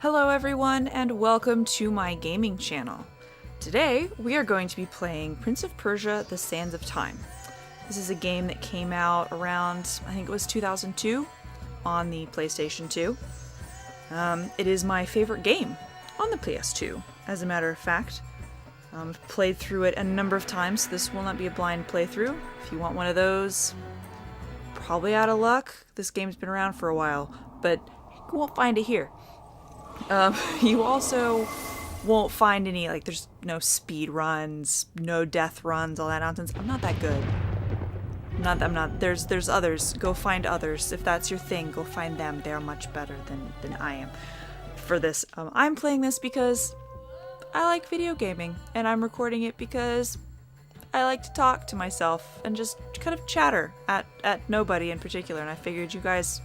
Hello everyone and welcome to my gaming channel. Today we are going to be playing Prince of Persia: The Sands of Time. This is a game that came out around, I think it was 2002 on the PlayStation 2. It is my favorite game on the PS2, as a matter of fact. I've played through it a number of times, so this will not be a blind playthrough. If you want one of those, probably out of luck. This game's been around for a while, but you won't find it here. You also won't find any, there's no speed runs, no death runs, all that nonsense. I'm not that good. There's others. Go find others. If that's your thing, go find them. They're much better than I am. For this, I'm playing this because I like video gaming, and I'm recording it because I like to talk to myself and just kind of chatter at nobody in particular, and I figured you guys,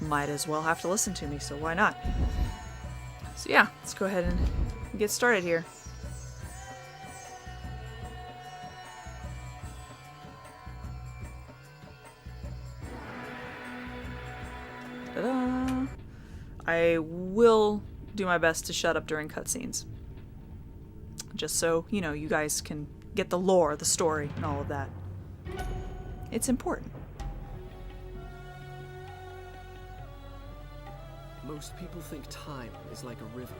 might as well have to listen to me, so why not? So yeah, let's go ahead and get started here. Ta-da! I will do my best to shut up during cutscenes. Just so, you guys can get the lore, the story, and all of that. It's important. Most people think time is like a river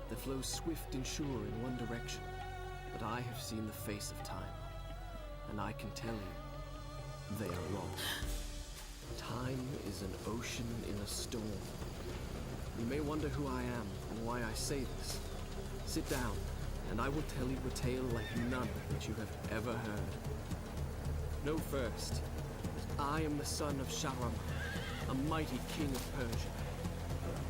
that flows swift and sure in one direction. But I have seen the face of time, and I can tell you, they are wrong. Time is an ocean in a storm. You may wonder who I am and why I say this. Sit down, and I will tell you a tale like none that you have ever heard. Know first, I am the son of Shahram, a mighty king of Persia.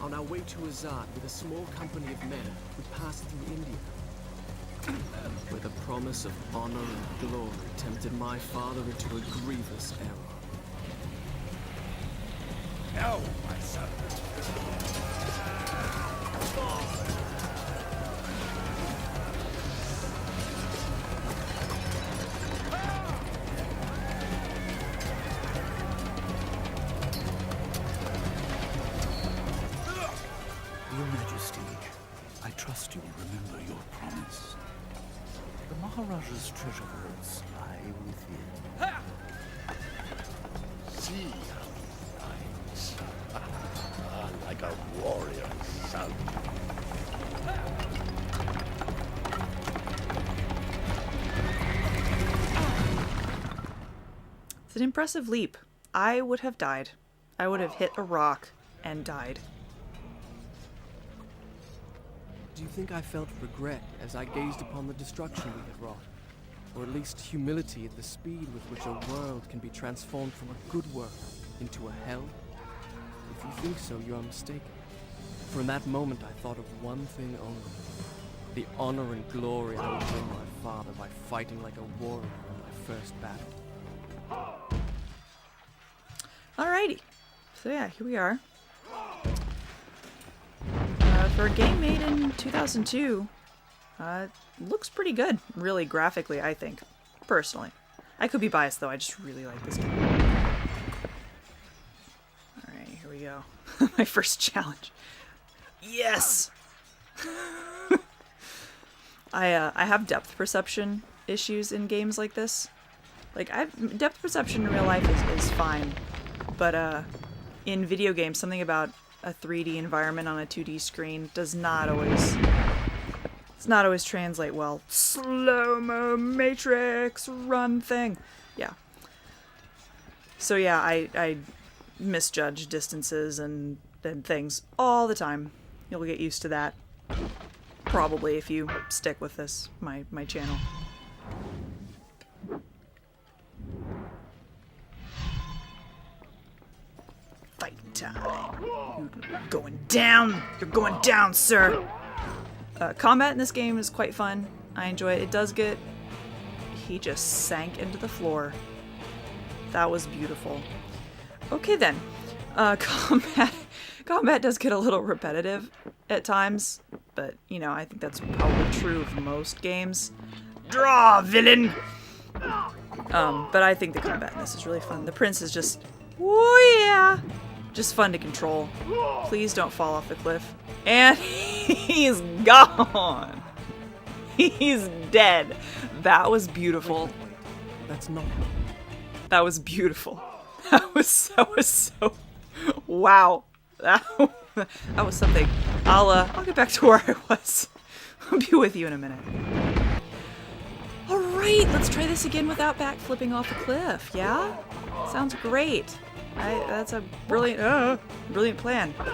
On our way to Azad with a small company of men, we passed through India, where the promise of honor and glory tempted my father into a grievous error. No, my son. Your Majesty, I trust you will remember your promise. The Maharaja's treasure vaults lie within. See how he rides. Like a warrior son. It's an impressive leap. I would have died. I would have hit a rock and died. Do you think I felt regret as I gazed upon the destruction we had wrought? Or at least humility at the speed with which a world can be transformed from a good work into a hell? If you think so, you are mistaken. For in that moment I thought of one thing only. The honor and glory I would bring my father by fighting like a warrior in my first battle. Alrighty. So yeah, here we are. For a game made in 2002, looks pretty good, really, graphically, I think, personally. I could be biased, though. I just really like this game. Alright, here we go. My first challenge. Yes! I have depth perception issues in games like this. Depth perception in real life is fine, but in video games, something about a 3D environment on a 2D screen does not always translate well. Slow-mo matrix run thing. Yeah. So yeah, I misjudge distances and things all the time. You'll get used to that. Probably if you stick with this, my channel. Fight time. You're going down! You're going down, sir! Combat in this game is quite fun. I enjoy it. It does get... He just sank into the floor. That was beautiful. Okay then. Combat does get a little repetitive at times, but, I think that's probably true of most games. Draw, villain! But I think the combat in this is really fun. The prince is just... Oh yeah! Just fun to control. Please don't fall off the cliff. And he's gone. He's dead. That was beautiful. That's not. That was beautiful. That was so. Wow. That was something. I'll get back to where I was. I'll be with you in a minute. All right, let's try this again without backflipping off a cliff. Yeah, sounds great. That's a brilliant plan. But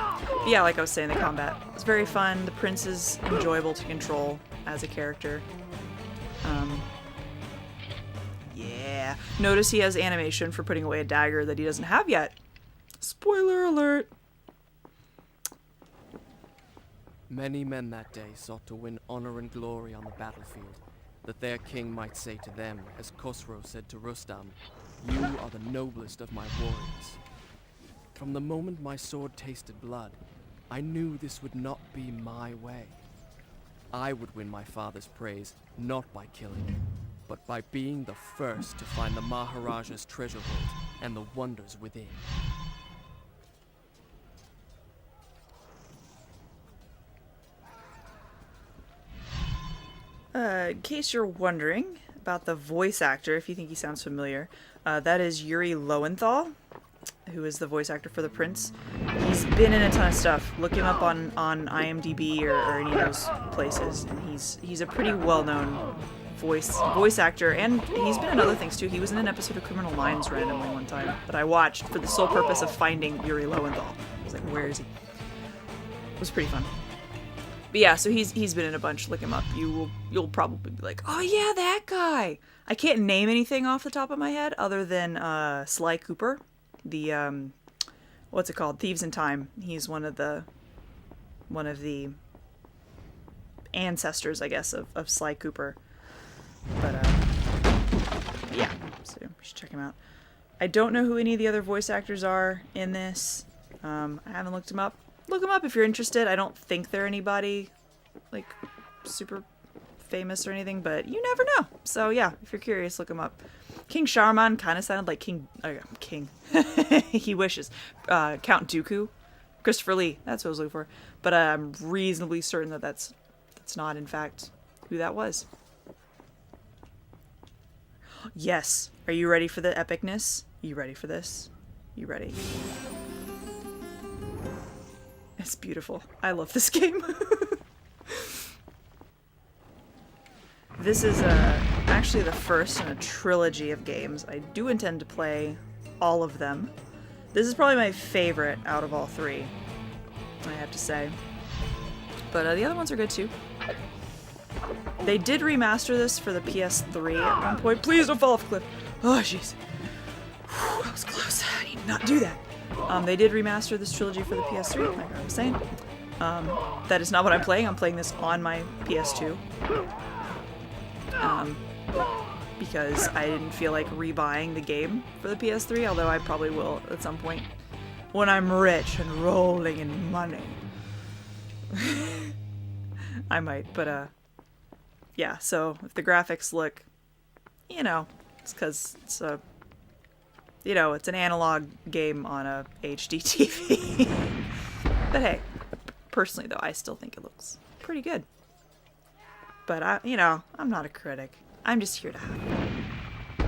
yeah, like I was saying, the combat is very fun. The prince is enjoyable to control as a character. Yeah. Notice he has animation for putting away a dagger that he doesn't have yet. Spoiler alert. Many men that day sought to win honor and glory on the battlefield, that their king might say to them, as Khosrow said to Rustam, "You are the noblest of my warriors." From the moment my sword tasted blood, I knew this would not be my way. I would win my father's praise, not by killing, but by being the first to find the Maharaja's treasure vault and the wonders within. In case you're wondering about the voice actor, if you think he sounds familiar, that is Yuri Lowenthal, who is the voice actor for the prince. He's been in a ton of stuff. Look him up on IMDb or any of those places, and he's a pretty well-known voice actor, and he's been in other things too. He was in an episode of Criminal Minds randomly one time that I watched for the sole purpose of finding Yuri Lowenthal. I was like, where is he? It was pretty fun. But yeah, so he's been in a bunch. Look him up. You'll probably be like, oh yeah, that guy. I can't name anything off the top of my head other than Sly Cooper, the what's it called? Thieves in Time. He's one of the ancestors, I guess, of Sly Cooper. But yeah, so you should check him out. I don't know who any of the other voice actors are in this. I haven't looked him up. Look them up if you're interested. I don't think they're anybody, like, super famous or anything, but you never know. So yeah, if you're curious, look them up. King Shahraman kind of sounded like King. He wishes. Count Dooku. Christopher Lee. That's what I was looking for. But I'm reasonably certain that that's not, in fact, who that was. Yes. Are you ready for the epicness? You ready for this? You ready? It's beautiful. I love this game. This is actually the first in a trilogy of games. I do intend to play all of them. This is probably my favorite out of all three, I have to say. But the other ones are good too. They did remaster this for the PS3 at one point. Please don't fall off a cliff. Oh, jeez. That was close. I need to not do that. They did remaster this trilogy for the PS3, like I was saying. That is not what I'm playing. I'm playing this on my PS2. Because I didn't feel like rebuying the game for the PS3, although I probably will at some point when I'm rich and rolling in money. I might, but yeah, so if the graphics look, it's because it's a, it's an analog game on a HD TV. But hey, personally though, I still think it looks pretty good. But I'm not a critic. I'm just here to have fun.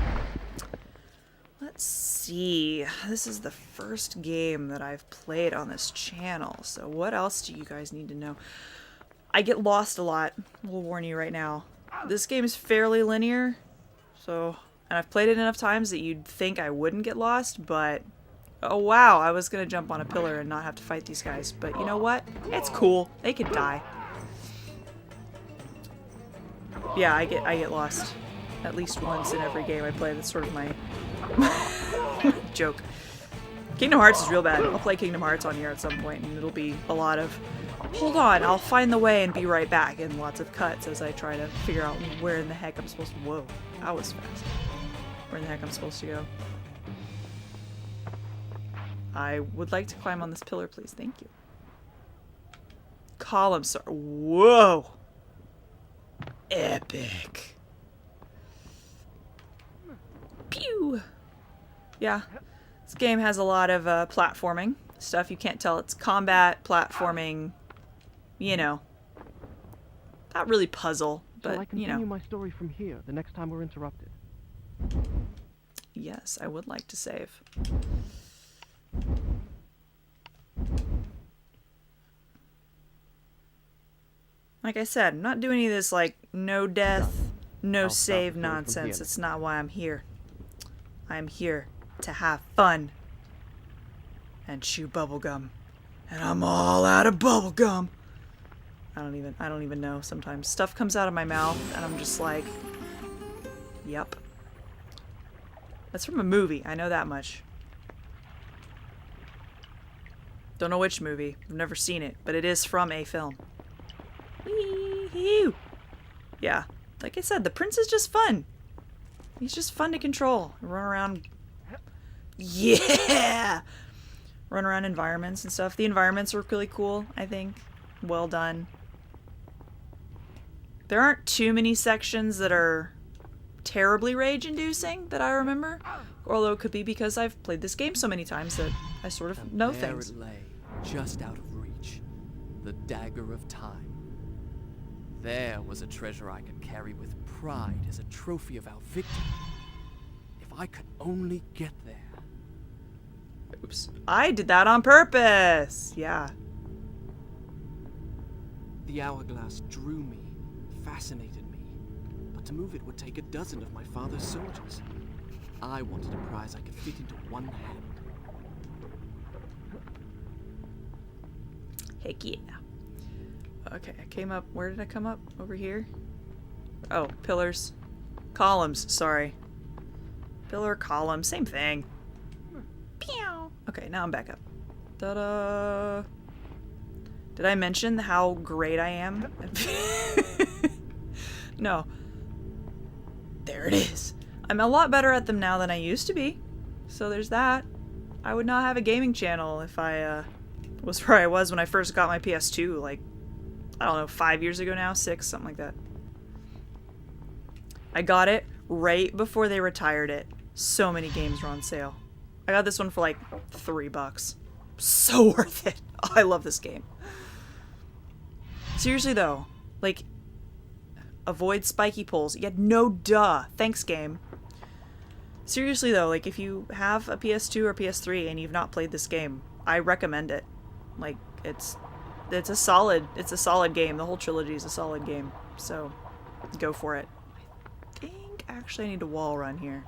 Let's see. This is the first game that I've played on this channel. So what else do you guys need to know? I get lost a lot. We'll warn you right now. This game is fairly linear. And I've played it enough times that you'd think I wouldn't get lost, but oh wow, I was gonna jump on a pillar and not have to fight these guys. But you know what? It's cool. They could die. Yeah, I get lost at least once in every game I play. That's sort of my joke. Kingdom Hearts is real bad. I'll play Kingdom Hearts on here at some point, and it'll be a lot of, hold on, I'll find the way and be right back, and lots of cuts as I try to figure out where in the heck I'm supposed to, whoa, that was fast. Where in the heck I'm supposed to go. I would like to climb on this pillar, please. Thank you. Column, sorry. Whoa! Epic. Pew! Yeah. This game has a lot of platforming, stuff. You can't tell it's combat, platforming, you know. Not really puzzle, Shall I but, continue you know. my story from here the next time we're interrupted? Yes, I would like to save. Like I said, I'm not doing any of this, like, no death, no I'll start save the story from nonsense. here. It's not why I'm here. I'm here to have fun. And chew bubblegum. And I'm all out of bubblegum. I don't even know sometimes. Stuff comes out of my mouth and I'm just like, yep. That's from a movie, I know that much. Don't know which movie. I've never seen it, but it is from a film. Wee-hoo. Yeah, like I said, the prince is just fun. He's just fun to control. Run around. Yeah! Run around environments and stuff. The environments are really cool, I think. Well done. There aren't too many sections that are terribly rage-inducing that I remember. Although it could be because I've played this game so many times that I sort of know there things. it lay, just out of reach. The dagger of time. There was a treasure I could carry with pride as a trophy of our victory. If I could only get there. Oops. I did that on purpose! Yeah. The hourglass drew me, fascinated me, but to move it would take a dozen of my father's soldiers. I wanted a prize I could fit into one hand. Heck yeah. Okay, I came up. Where did I come up? Over here? Oh, pillars. Columns, sorry. Pillar, column, same thing. Pew! Okay, now I'm back up. Ta-da! Did I mention how great I am? No. There it is. I'm a lot better at them now than I used to be. So there's that. I would not have a gaming channel if I was where I was when I first got my PS2, like, I don't know, 5 years ago now, 6, something like that. I got it right before they retired it. So many games were on sale. I got this one for like $3. So worth it. Oh, I love this game. Seriously though, like, avoid spiky poles. Yeah, no duh. Thanks, game. Seriously though, like, if you have a PS2 or PS3 and you've not played this game, I recommend it. Like, it's a solid game. The whole trilogy is a solid game. So, go for it. I think actually I need to wall run here.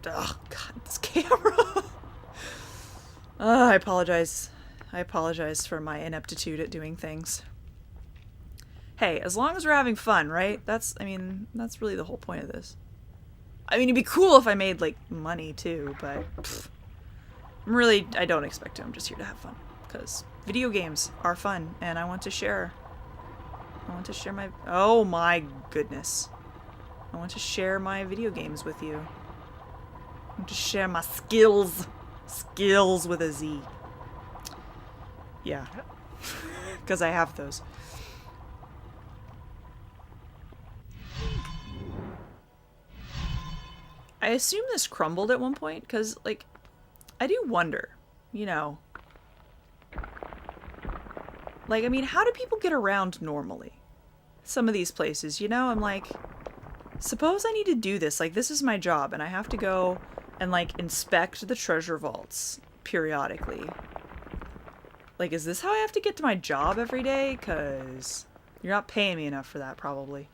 Ugh, God, this camera. I apologize. I apologize for my ineptitude at doing things. Hey, as long as we're having fun, right? That's really the whole point of this. I mean, it'd be cool if I made, like, money, too, but pfft. I don't expect to. I'm just here to have fun. Because video games are fun, and I want to share my... Oh my goodness. I want to share my video games with you. I want to share my skills. Skills with a Z. Yeah. Because I have those. I assume this crumbled at one point, because, like, I do wonder, you know. Like, I mean, how do people get around normally? Some of these places, you know? I'm like, suppose I need to do this. Like, this is my job, and I have to go and, like, inspect the treasure vaults periodically. Like, is this how I have to get to my job every day? Because you're not paying me enough for that, probably.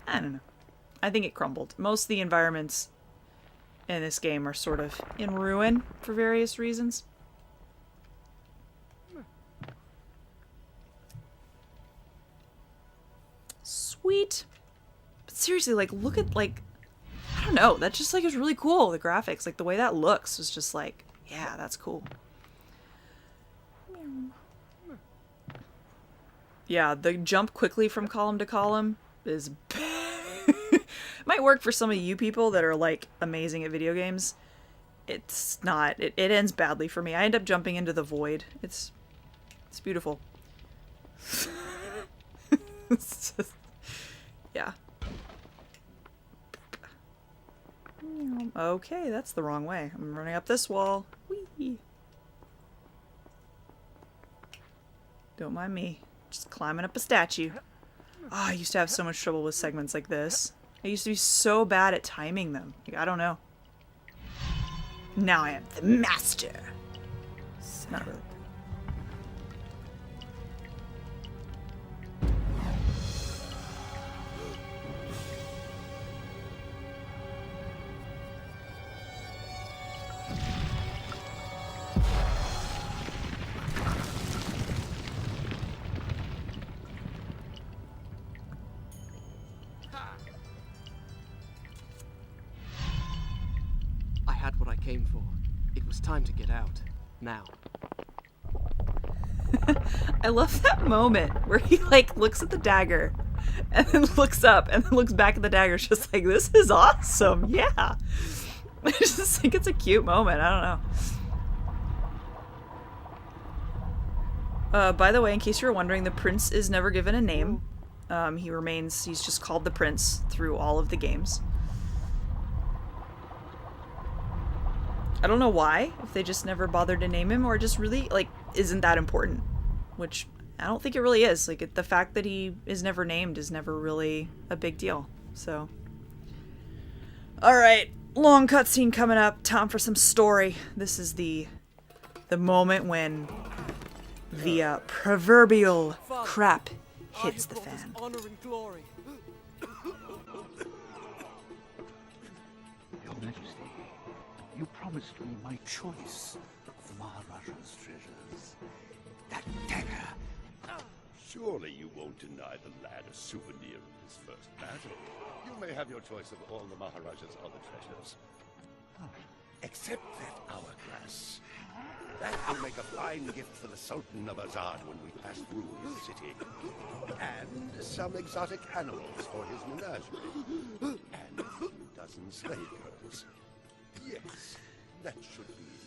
I don't know. I think it crumbled. Most of the environments in this game are sort of in ruin for various reasons. Sweet. But seriously, like, look at, like, I don't know, that just, like, is really cool, the graphics. Like, the way that looks is just like, yeah, that's cool. Yeah, the jump quickly from column to column is might work for some of you people that are, like, amazing at video games. It's not. It ends badly for me. I end up jumping into the void. It's beautiful. It's just, yeah. Okay, that's the wrong way. I'm running up this wall. Whee! Don't mind me. Just climbing up a statue. Oh, I used to have so much trouble with segments like this. I used to be so bad at timing them. Like, I don't know. Now I am the master. Not really. I had what I came for. It was time to get out. Now. I love that moment where he like looks at the dagger and then looks up and then looks back at the dagger. It's just like, this is awesome. Yeah. I just think it's a cute moment. I don't know. By the way, in case you were wondering, the prince is never given a name. He's just called the prince through all of the games. I don't know why, if they just never bothered to name him, or just really, like, isn't that important. Which, I don't think it really is. Like, the fact that he is never named is never really a big deal. So. Alright, long cutscene coming up. Time for some story. This is the moment when the proverbial crap hits the fan. Honor and glory. Your Majesty, you promised me my choice of the Maharaja's treasures. That dagger. Surely you won't deny the lad a souvenir of his first battle. You may have your choice of all the Maharaja's other treasures. Except that hourglass. That will make a fine gift for the Sultan of Azad when we pass through his city. And some exotic animals for his menagerie. And a few dozen slave girls. Yes, that should be enough.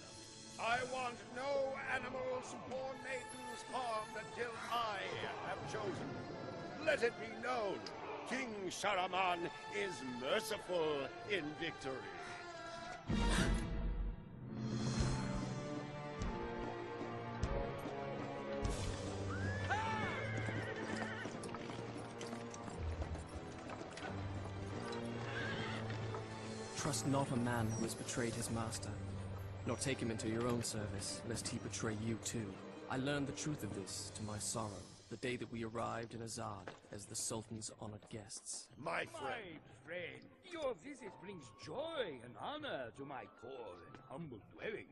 I want no animals or maidens harmed until I have chosen. Let it be known, King Sharaman is merciful in victory. Trust not a man who has betrayed his master, nor take him into your own service, lest he betray you too. I learned the truth of this to my sorrow, the day that we arrived in Azad as the Sultan's honored guests. My friend. My friend, your visit brings joy and honor to my poor and humble dwelling.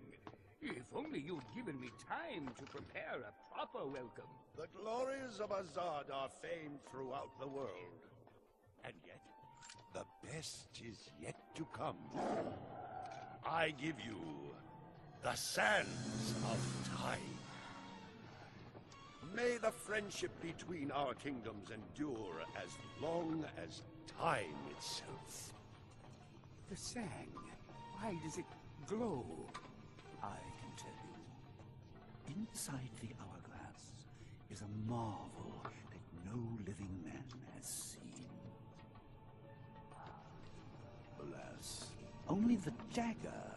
If only you'd given me time to prepare a proper welcome. The glories of Azad are famed throughout the world. And yet, the best is yet to come. I give you the sands of time. May the friendship between our kingdoms endure as long as time itself. The sand, why does it glow? I can tell you. Inside the hourglass is a marvel that no living man has seen. Alas, only the dagger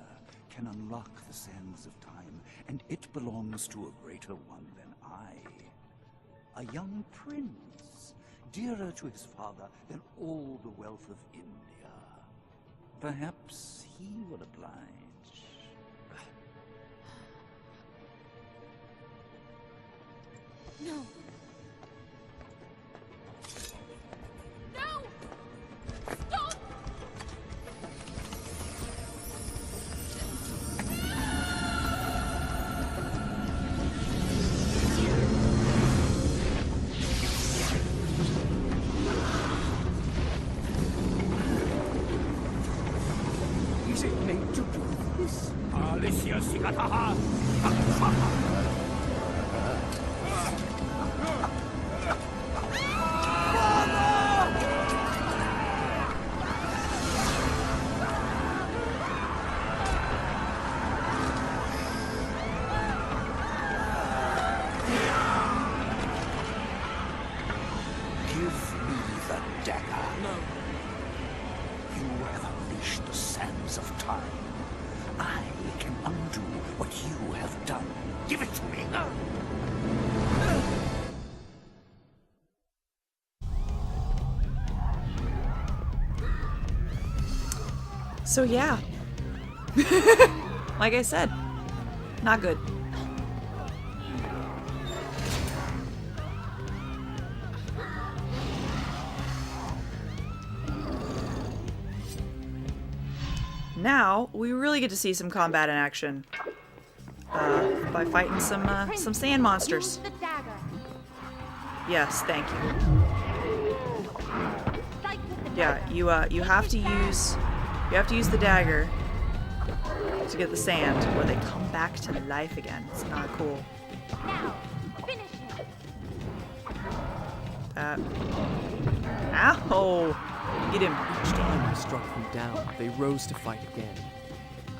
can unlock the sands of time, and it belongs to a greater one than I. A young prince, dearer to his father than all the wealth of India. Perhaps he will oblige. No. No! Stop! Is it meant to do this? Alicia Sigataha! Give me the dagger. No, You have unleashed the sands of time. I can undo what you have done. Give it to me. So yeah. Like I said, not good. Now, we really get to see some combat in action. By fighting some sand monsters. Use the dagger. Yes, thank you. Fight with the Yeah, dagger. you have to use the dagger to get the sand, or they come back to life again. It's not cool. Now, finish him. Ow! Get him. Each time I struck them down, they rose to fight again.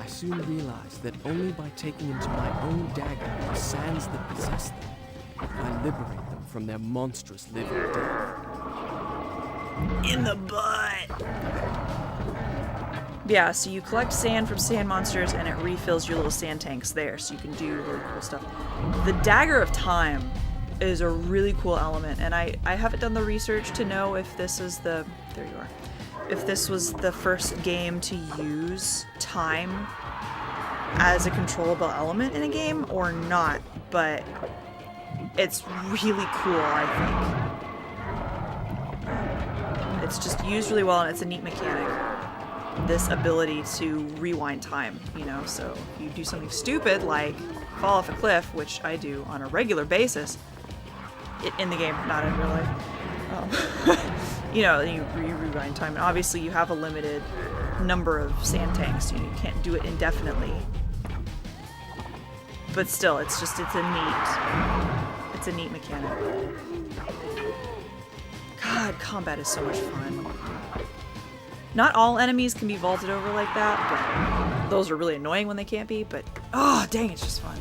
I soon realized that only by taking into my own dagger the sands that possess them, could I liberate them from their monstrous living death. In the butt. Yeah, so you collect sand from sand monsters and it refills your little sand tanks there, so you can do really cool stuff. The Dagger of Time is a really cool element, and I haven't done the research to know if this is the... There you are. If this was the first game to use time as a controllable element in a game or not, but it's really cool, I think. It's just used really well, and it's a neat mechanic. This ability to rewind time, you know, so if you do something stupid like fall off a cliff, which I do on a regular basis, in the game, not in real life, you know, you rewind time, and obviously you have a limited number of sand tanks, you can't do it indefinitely, but still, it's a neat mechanic. God, combat is so much fun. Not all enemies can be vaulted over like that, but those are really annoying when they can't be, but oh dang, it's just fun.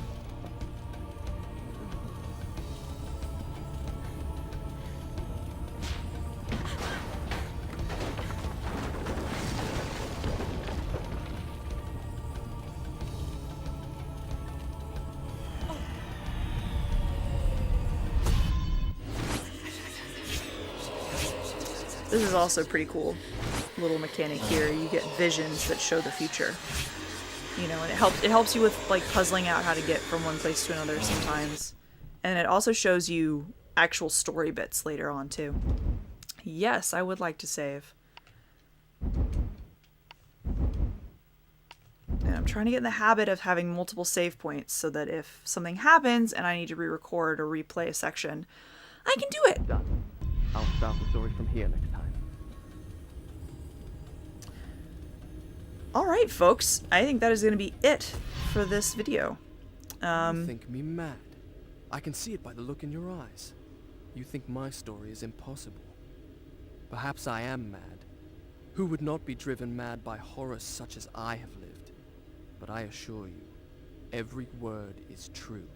This is also pretty cool. Little mechanic here. You get visions that show the future. You know, and it helps you with like puzzling out how to get from one place to another sometimes. And it also shows you actual story bits later on too. Yes, I would like to save. And I'm trying to get in the habit of having multiple save points so that if something happens and I need to re-record or replay a section, I can do it. Done. I'll start the story from here next time. Alright, folks. I think that is going to be it for this video. You think me mad. I can see it by the look in your eyes. You think my story is impossible. Perhaps I am mad. Who would not be driven mad by horrors such as I have lived? But I assure you, every word is true.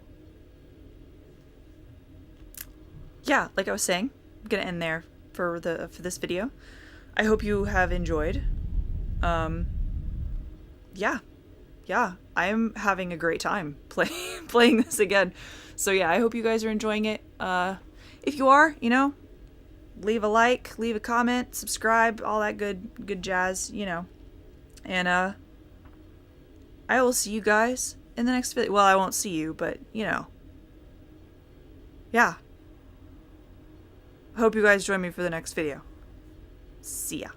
Yeah, like I was saying, I'm going to end there for this video. I hope you have enjoyed. Yeah, I'm having a great time playing this again. So yeah, I hope you guys are enjoying it. If you are, you know, leave a like, leave a comment, subscribe, all that good jazz, you know. And I will see you guys in the next video. Well, I won't see you, but you know. Yeah. I hope you guys join me for the next video. See ya.